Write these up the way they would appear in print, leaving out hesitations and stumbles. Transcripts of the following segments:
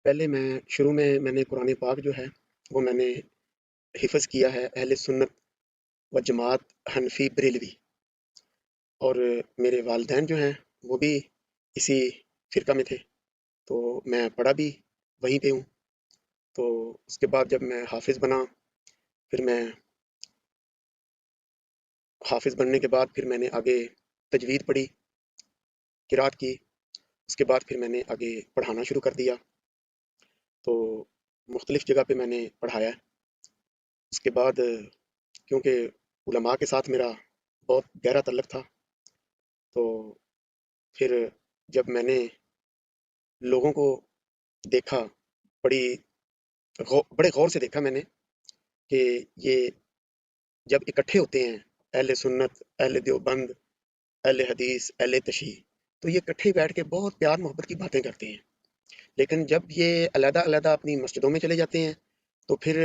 پہلے شروع میں نے قرآن پاک جو ہے وہ میں نے حفظ کیا ہے اہل سنت و جماعت حنفی بریلوی، اور میرے والدین جو ہیں وہ بھی اسی فرقہ میں تھے، تو میں پڑھا بھی وہیں پہ ہوں۔ تو اس کے بعد جب میں حافظ بنا، پھر میں حافظ بننے کے بعد پھر میں نے آگے تجوید پڑھی، قرات کی۔ اس کے بعد پھر میں نے آگے پڑھانا شروع کر دیا، تو مختلف جگہ پہ میں نے پڑھایا ہے۔ اس کے بعد کیونکہ علماء کے ساتھ میرا بہت گہرا تعلق تھا، تو پھر جب میں نے لوگوں کو دیکھا، بڑی بڑے غور سے دیکھا میں نے کہ یہ جب اکٹھے ہوتے ہیں اہل سنت، اہل دیوبند، اہل حدیث، اہل تشیع، تو یہ اکٹھے بیٹھ کے بہت پیار محبت کی باتیں کرتے ہیں، لیکن جب یہ علیحدہ علیحدہ اپنی مسجدوں میں چلے جاتے ہیں تو پھر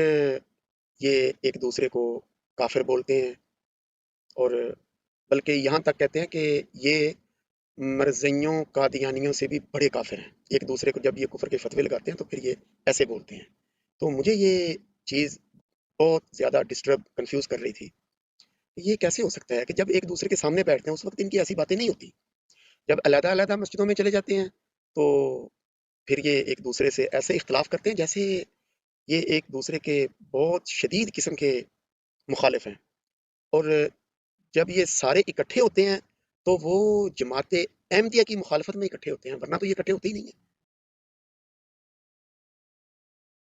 یہ ایک دوسرے کو کافر بولتے ہیں، اور بلکہ یہاں تک کہتے ہیں کہ یہ مرزیوں قادیانیوں سے بھی بڑے کافر ہیں۔ ایک دوسرے کو جب یہ کفر کے فتوے لگاتے ہیں تو پھر یہ ایسے بولتے ہیں۔ تو مجھے یہ چیز بہت زیادہ ڈسٹرب کنفیوز کر رہی تھی، یہ کیسے ہو سکتا ہے کہ جب ایک دوسرے کے سامنے بیٹھتے ہیں اس وقت ان کی ایسی باتیں نہیں ہوتی، جب علیحدہ علیحدہ مسجدوں میں چلے جاتے ہیں تو پھر یہ ایک دوسرے سے ایسے اختلاف کرتے ہیں جیسے یہ ایک دوسرے کے بہت شدید قسم کے مخالف ہیں، اور جب یہ سارے اکٹھے ہوتے ہیں تو وہ جماعت احمدیہ کی مخالفت میں اکٹھے ہوتے ہیں، ورنہ تو یہ اکٹھے ہوتے ہی نہیں ہیں۔